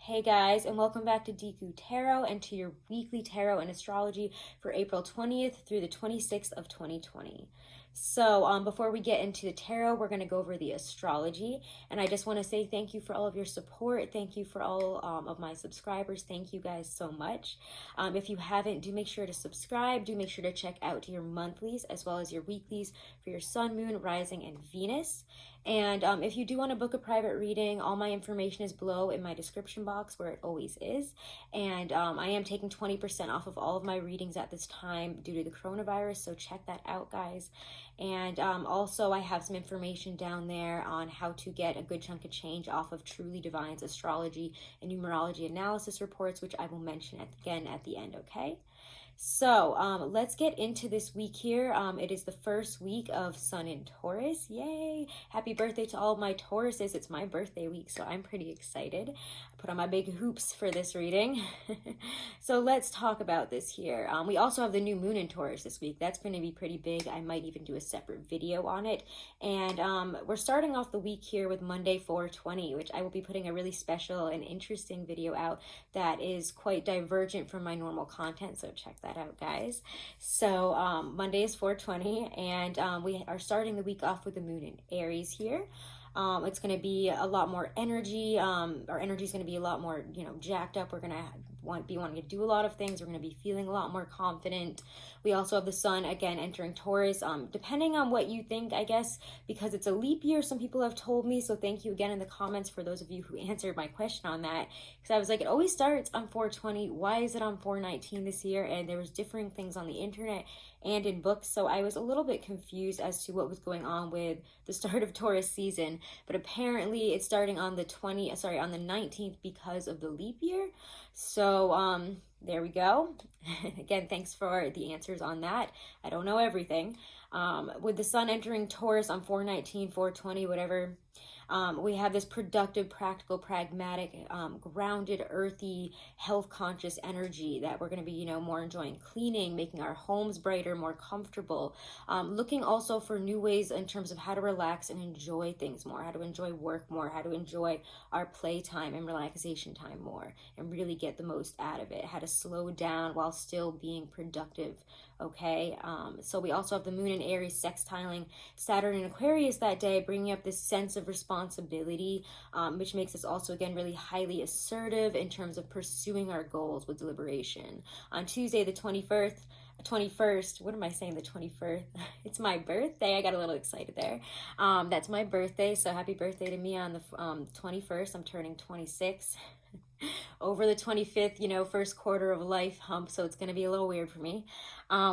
Hey guys, and welcome back to Deku Tarot and to your weekly tarot and astrology for April 20th through the 26th of 2020. So before we get into the tarot, we're going to go over the astrology. And I just want to say thank you for all of your support. Thank you for all of my subscribers. Thank you guys so much. If you haven't, do make sure to subscribe. Do make sure to check out your monthlies as well as your weeklies for your sun, moon, rising, and Venus. And if you do want to book a private reading, all my information is below in my description box where it always is. And I am taking 20% off of all of my readings at this time due to the coronavirus, so check that out, guys. And also I have some information down there on how to get a good chunk of change off of Truly Divine's astrology and numerology analysis reports, which I will mention again at the end, okay? So let's get into this week here. It is the first week of Sun in Taurus. Yay! Happy birthday to all of my Tauruses. It's my birthday week, so I'm pretty excited. I put on my big hoops for this reading. So let's talk about this here. We also have the new moon in Taurus this week. That's going to be pretty big. I might even do a separate video on it. And we're starting off the week here with Monday 4/20, which I will be putting a really special and interesting video out that is quite divergent from my normal content, so check that out, guys. So Monday is 4/20, and we are starting the week off with the moon in Aries here. It's going to be a lot more energy. Our energy is going to be a lot more, jacked up. We're going to be wanting to do a lot of things. We're going to be feeling a lot more confident. We also have the sun again entering Taurus. Depending on what you think, I guess, because it's a leap year, some people have told me. So thank you again in the comments for those of you who answered my question on that. Because I was like, it always starts on 4/20. Why is it on 4/19 this year? And there was differing things on the internet and in books, so I was a little bit confused as to what was going on with the start of Taurus season. But apparently it's starting on the 19th because of the leap year. So there we go. Again, thanks for the answers on that. I don't know everything. With the sun entering Taurus on 4/19, 4/20, whatever, we have this productive, practical, pragmatic, grounded, earthy, health-conscious energy that we're going to be, more enjoying cleaning, making our homes brighter, more comfortable, looking also for new ways in terms of how to relax and enjoy things more, how to enjoy work more, how to enjoy our playtime and relaxation time more, and really get the most out of it, how to slow down while still being productive, okay? So we also have the moon in Aries sextiling Saturn in Aquarius that day, bringing up this sense of responsibility, which makes us also, again, really highly assertive in terms of pursuing our goals with deliberation. On Tuesday, the 21st, what am I saying, the 21st? It's my birthday. I got a little excited there. That's my birthday, so happy birthday to me on the 21st. I'm turning 26. Over the 25th, first quarter of life hump, so it's going to be a little weird for me.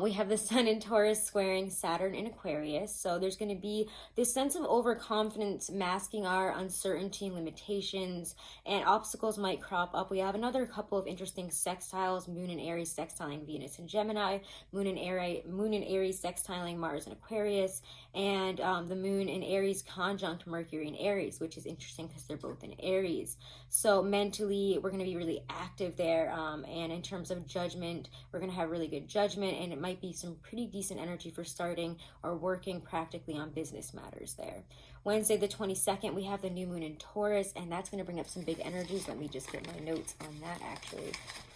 We have the sun in Taurus squaring Saturn in Aquarius, so there's going to be this sense of overconfidence masking our uncertainty and limitations, and obstacles might crop up. We have another couple of interesting sextiles, moon in Aries sextiling Venus in Gemini, moon in Aries sextiling Mars in Aquarius, and the moon in Aries conjunct Mercury in Aries, which is interesting because they're both in Aries. So mentally, we're going to be really active there, and in terms of judgment, we're going to have really good judgment, and it might be some pretty decent energy for starting or working practically on business matters there. Wednesday the 22nd, we have the new moon in Taurus, and that's going to bring up some big energies. Let me just get my notes on that, actually.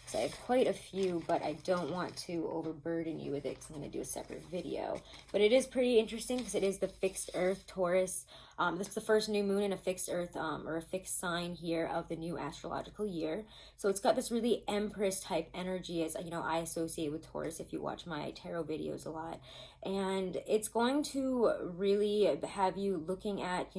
So I have quite a few, but I don't want to overburden you with it because I'm going to do a separate video. But it is pretty interesting because it is the fixed earth Taurus. This is the first new moon in a fixed earth or a fixed sign here of the new astrological year. So it's got this really Empress type energy, as I associate with Taurus if you watch my tarot videos a lot. And it's going to really have you looking at,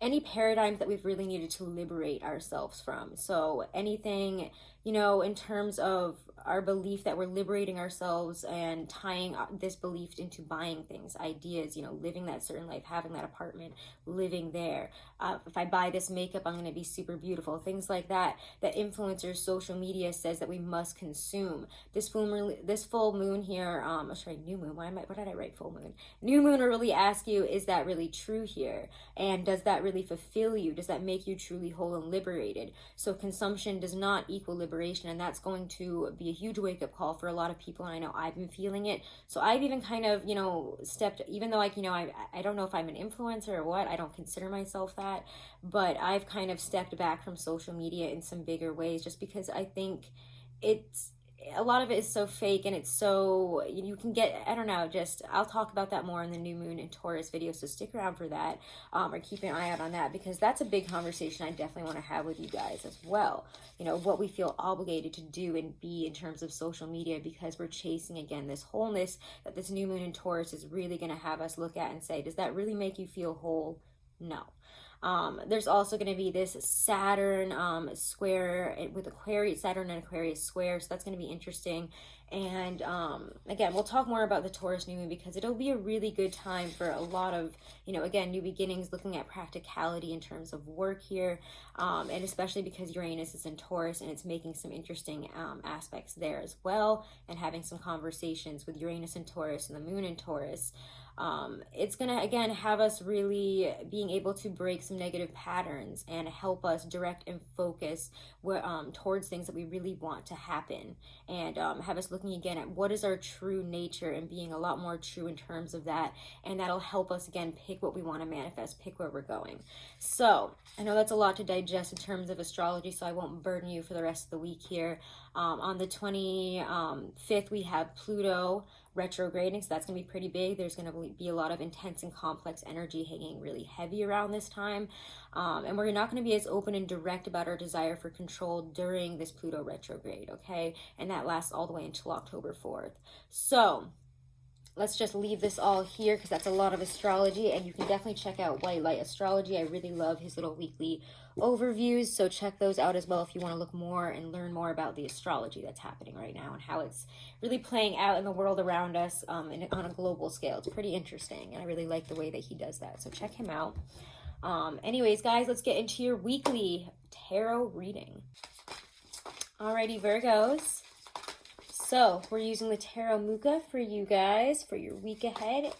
any paradigms that we've really needed to liberate ourselves from. So anything, in terms of our belief that we're liberating ourselves and tying this belief into buying things, ideas, living that certain life, having that apartment, living there. If I buy this makeup, I'm going to be super beautiful. Things like that influencers, social media says that we must consume. This full moon here, new moon. What did I write? Full moon. New moon will really ask you, is that really true here? And does that really fulfill you? Does that make you truly whole and liberated? So consumption does not equal liberation. liberation, and that's going to be a huge wake-up call for a lot of people, and I know I've been feeling it. So I've even kind of, you know, stepped, even though, like, you know, I don't know if I'm an influencer or what, I don't consider myself that, but I've kind of stepped back from social media in some bigger ways, just because I think it's, a lot of it is so fake, and it's so, you can get, I don't know, just, I'll talk about that more in the new moon in Taurus video, so stick around for that, or keep an eye out on that, because that's a big conversation I definitely want to have with you guys as well. You know, what we feel obligated to do and be in terms of social media, because we're chasing, again, this wholeness that this new moon in Taurus is really going to have us look at and say, does that really make you feel whole? No. There's also going to be this Saturn square with Aquarius, Saturn and Aquarius square, so that's going to be interesting. And again, we'll talk more about the Taurus new moon, because it'll be a really good time for a lot of, you know, again, new beginnings, looking at practicality in terms of work here, and especially because Uranus is in Taurus, and it's making some interesting aspects there as well, and having some conversations with Uranus in Taurus and the moon in Taurus. It's gonna, again, have us really being able to break some negative patterns and help us direct and focus towards things that we really want to happen, and have us looking again at what is our true nature and being a lot more true in terms of that, and that'll help us, again, pick what we want to manifest, pick where we're going. So I know that's a lot to digest in terms of astrology, so I won't burden you for the rest of the week here. On the 25th, we have Pluto retrograding, so that's going to be pretty big. There's going to be a lot of intense and complex energy hanging really heavy around this time, and we're not going to be as open and direct about our desire for control during this Pluto retrograde, okay? And that lasts all the way until October 4th. So let's just leave this all here, because that's a lot of astrology, and you can definitely check out White Light Astrology. I really love his little weekly overviews, so check those out as well if you want to look more and learn more about the astrology that's happening right now and how it's really playing out in the world around us, on a global scale. It's pretty interesting, and I really like the way that he does that, so check him out. Anyways, guys, let's get into your weekly tarot reading. Alrighty, Virgos. So we're using the Tarot Muka for you guys for your week ahead.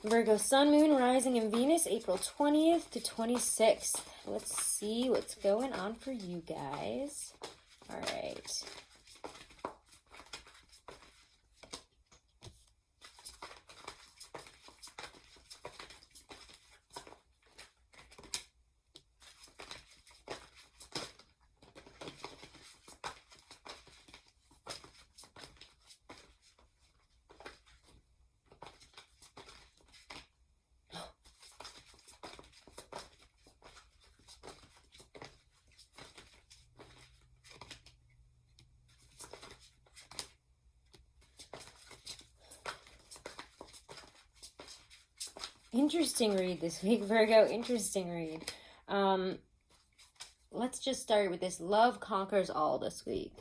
Virgo Sun, Moon, Rising, and Venus, April 20th to 26th. Let's see what's going on for you guys. All right. Interesting read this week, Virgo. Interesting read. Let's just start with this. Love conquers all this week.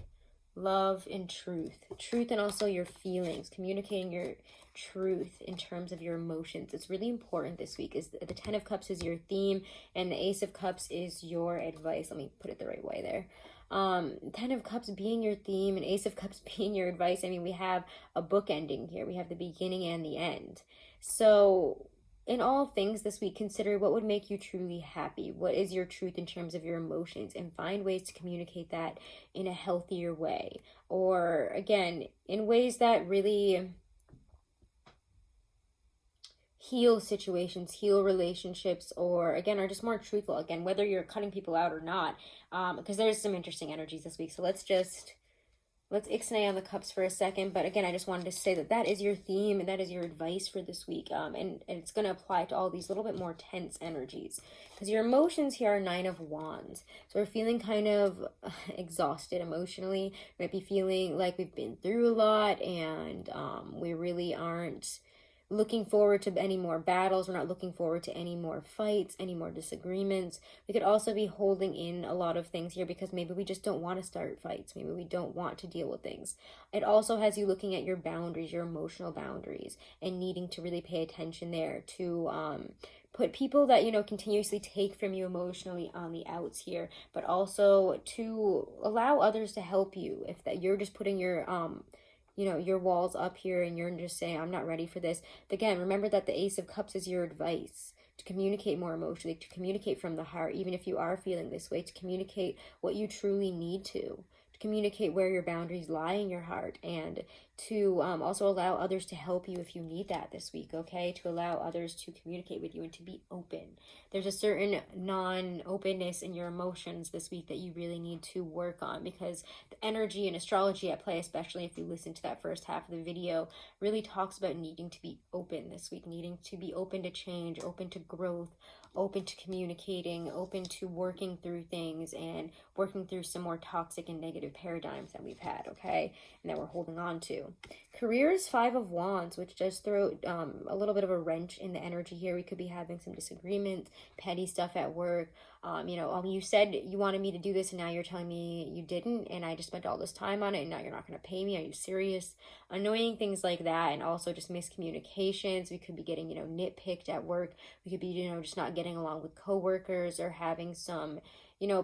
Love and truth. Truth and also your feelings. Communicating your truth in terms of your emotions. It's really important this week. Is the Ten of Cups is your theme, and the Ace of Cups is your advice. Let me put it the right way there. Ten of Cups being your theme and Ace of Cups being your advice. I mean, we have a book ending here. We have the beginning and the end. So in all things this week, consider what would make you truly happy. What is your truth in terms of your emotions, and find ways to communicate that in a healthier way, or again, in ways that really heal situations, heal relationships, or again, are just more truthful. Again, whether you're cutting people out or not, because there's some interesting energies this week. So let's ixnay on the cups for a second. But again, I just wanted to say that that is your theme and that is your advice for this week. And it's going to apply to all these little bit more tense energies, because your emotions here are Nine of Wands. So we're feeling kind of exhausted emotionally. We might be feeling like we've been through a lot, and we really aren't looking forward to any more battles. We're not looking forward to any more fights, any more disagreements. We could also be holding in a lot of things here because maybe we just don't want to start fights. Maybe we don't want to deal with things. It also has you looking at your boundaries, your emotional boundaries, and needing to really pay attention there to put people that, you know, continuously take from you emotionally on the outs here, but also to allow others to help you. If that you're just putting your your walls up here and you're just saying, I'm not ready for this. Again, remember that the Ace of Cups is your advice. to communicate more emotionally, to communicate from the heart, even if you are feeling this way, to communicate what you truly need to communicate where your boundaries lie in your heart, and to also allow others to help you if you need that this week, okay? To allow others to communicate with you and to be open. There's a certain non-openness in your emotions this week that you really need to work on, because the energy and astrology at play, especially if you listen to that first half of the video, really talks about needing to be open this week, needing to be open to change, open to growth, open to communicating, open to working through things and working through some more toxic and negative paradigms that we've had, okay? And that we're holding on to. Career is 5 of Wands, which does throw a little bit of a wrench in the energy here. We could be having some disagreements, petty stuff at work. You said you wanted me to do this and now you're telling me you didn't, and I just spent all this time on it and now you're not going to pay me. Are you serious? Annoying things like that, and also just miscommunications. We could be getting, nitpicked at work. We could be, just not getting along with coworkers, or having some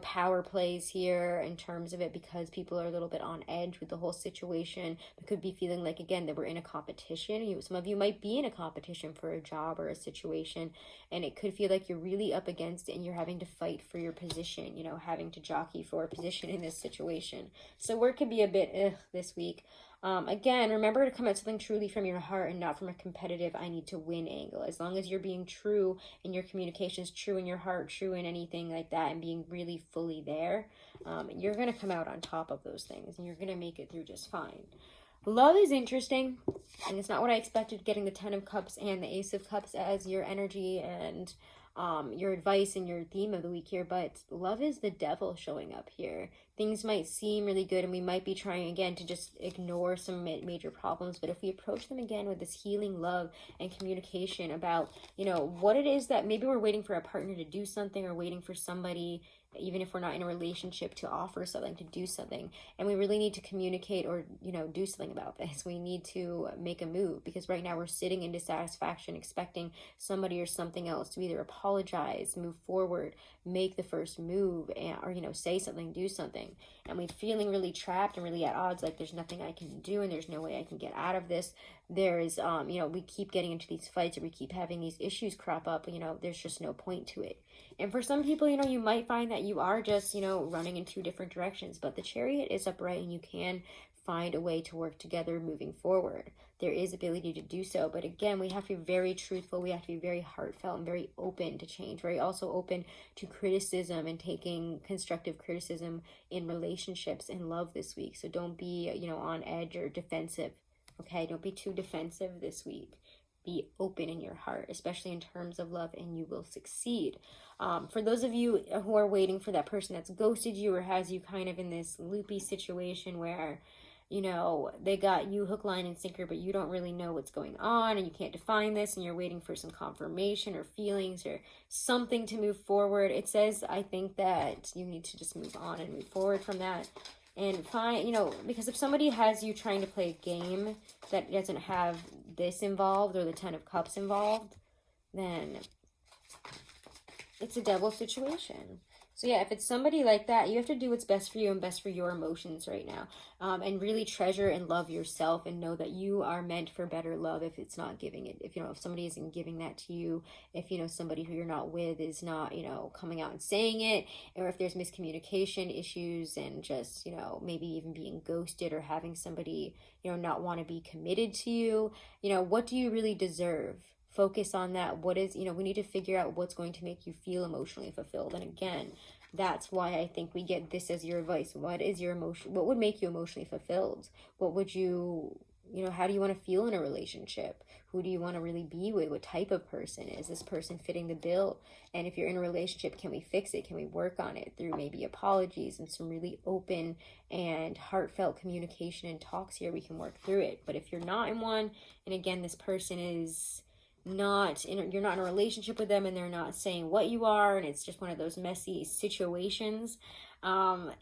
power plays here in terms of it, because people are a little bit on edge with the whole situation. We could be feeling like, again, that we're in a competition. Some of you might be in a competition for a job or a situation, and it could feel like you're really up against it and you're having to fight for your position, having to jockey for a position in this situation. So work could be a bit this week. Again, remember to come at something truly from your heart and not from a competitive I need to win angle. As long as you're being true in your communications, true in your heart, true in anything like that, and being really fully there, you're going to come out on top of those things and you're going to make it through just fine. Love is interesting, and it's not what I expected, getting the 10 of Cups and the Ace of Cups as your energy and your advice and your theme of the week here, but love is the devil showing up here. Things might seem really good and we might be trying again to just ignore some major problems, but if we approach them again with this healing love and communication about, what it is that maybe we're waiting for a partner to do something, or waiting for somebody, even if we're not in a relationship, to offer something, to do something, and we really need to communicate or do something about this. We need to make a move, because right now we're sitting in dissatisfaction, expecting somebody or something else to either apologize, move forward, make the first move, or say something, do something, and we're feeling really trapped and really at odds, like there's nothing I can do and there's no way I can get out of this. There's we keep getting into these fights, or we keep having these issues crop up, there's just no point to it. And for some people, you might find that you are just, running in 2 different directions, but the Chariot is upright and you can find a way to work together moving forward. There is ability to do so, but again, we have to be very truthful. We have to be very heartfelt and very open to change, very also open to criticism and taking constructive criticism in relationships and love this week. So don't be, on edge or defensive, okay? Don't be too defensive this week. Be open in your heart, especially in terms of love, and you will succeed. For those of you who are waiting for that person that's ghosted you or has you kind of in this loopy situation where, they got you hook, line, and sinker, but you don't really know what's going on and you can't define this, and you're waiting for some confirmation or feelings or something to move forward. It says, I think that you need to just move on and move forward from that. And find, because if somebody has you trying to play a game that doesn't have this involved, or the 10 of Cups involved, then it's a devil situation. So yeah, if it's somebody like that, you have to do what's best for you and best for your emotions right now. And really treasure and love yourself, and know that you are meant for better love if it's not giving it. If, if somebody isn't giving that to you, if, somebody who you're not with is not, coming out and saying it, or if there's miscommunication issues and just, maybe even being ghosted, or having somebody, not want to be committed to you, what do you really deserve? Focus on that. What is, we need to figure out what's going to make you feel emotionally fulfilled. And again, that's why I think we get this as your advice. What is your emotion? What would make you emotionally fulfilled? What would you, how do you want to feel in a relationship? Who do you want to really be with? What type of person? Is this person fitting the bill? And if you're in a relationship, can we fix it? Can we work on it through maybe apologies and some really open and heartfelt communication and talks here? We can work through it. But if you're not in one, and again, this person is not in, you're not in a relationship with them, and they're not saying what you are, and it's just one of those messy situations,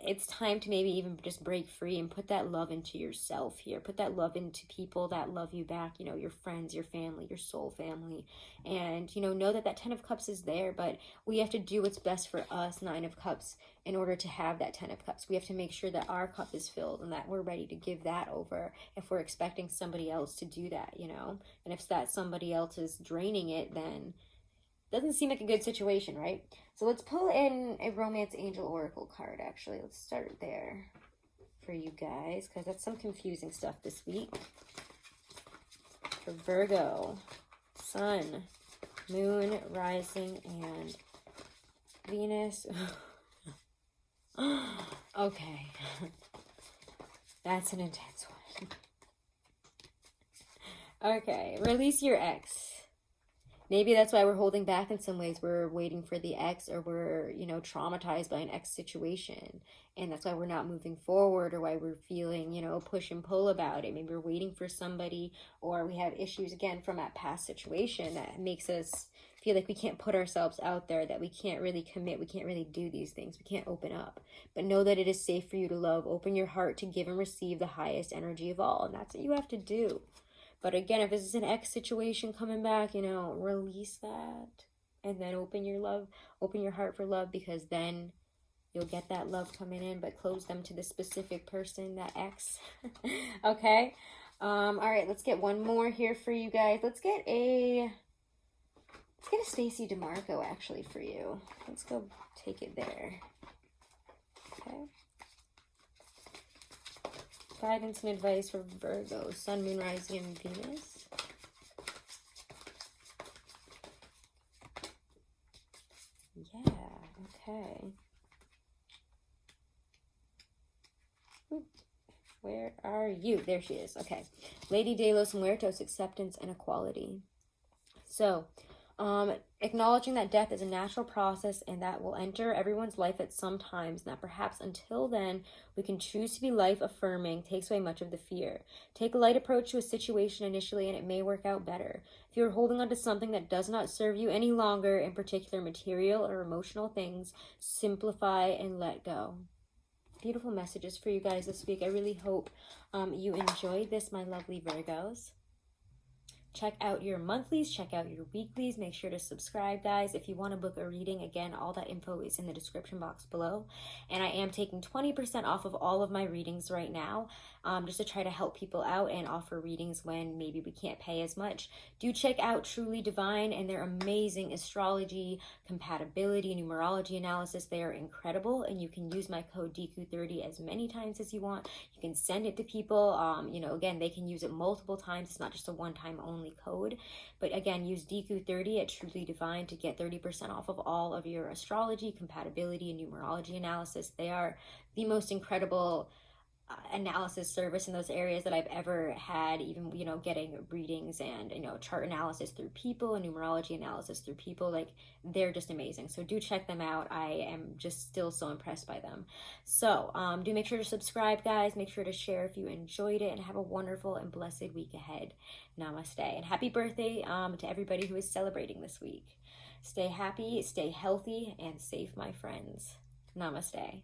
it's time to maybe even just break free and put that love into yourself here. Put that love into people that love you back, your friends, your family, your soul family, and know that 10 of Cups is there, but we have to do what's best for us, 9 of Cups, in order to have that 10 of Cups. We have to make sure that our cup is filled and that we're ready to give that over if we're expecting somebody else to do that, and if that somebody else is draining it, then doesn't seem like a good situation, right? So let's pull in a romance angel oracle card, actually. Let's start there for you guys, because that's some confusing stuff this week. For Virgo, Sun, Moon, Rising, and Venus. Okay. That's an intense one. Okay, release your ex. Maybe that's why we're holding back in some ways. We're waiting for the ex, or we're, you know, traumatized by an ex situation. And that's why we're not moving forward, or why we're feeling, you know, push and pull about it. Maybe we're waiting for somebody, or we have issues again from that past situation that makes us feel like we can't put ourselves out there, that we can't really commit, we can't really do these things, we can't open up. But know that it is safe for you to love. Open your heart to give and receive the highest energy of all. And that's what you have to do. But again, if this is an ex situation coming back, you know, release that. And then open your heart for love, because then you'll get that love coming in. But close them to the specific person, that ex. Okay? All right, let's get one more here for you guys. Let's get a Stacey DeMarco, actually, for you. Let's go take it there. Okay? Guidance and advice for Virgo, Sun, Moon, Rising, and Venus. Yeah, okay. Where are you? There she is. Okay. Lady de los Muertos, acceptance and equality. So, acknowledging that death is a natural process and that will enter everyone's life at some times, and that perhaps until then we can choose to be life affirming, takes away much of the fear. Take a light approach to a situation initially and it may work out better. If you're holding on to something that does not serve you any longer, in particular material or emotional things, simplify and let go. Beautiful messages for you guys this week. I really hope you enjoyed this, my lovely Virgos. Check out your monthlies, check out your weeklies. Make sure to subscribe, guys. If you want to book a reading, again, all that info is in the description box below. And I am taking 20% off of all of my readings right now, just to try to help people out and offer readings when maybe we can't pay as much. Do check out Truly Divine and their amazing astrology, compatibility, numerology analysis. They are incredible, and you can use my code Deku30 as many times as you want. You can send it to people. You know, again, they can use it multiple times. It's not just a one-time only code. But again, use Deku30 at Truly Divine to get 30% off of all of your astrology, compatibility, and numerology analysis. They are the most incredible analysis service in those areas that I've ever had, even, you know, getting readings and, you know, chart analysis through people and numerology analysis through people. Like, they're just amazing. So do check them out. I am just still so impressed by them. So do make sure to subscribe, guys. Make sure to share if you enjoyed it, and have a wonderful and blessed week ahead. Namaste, and happy birthday to everybody who is celebrating this week. Stay happy, stay healthy, and safe, my friends. Namaste.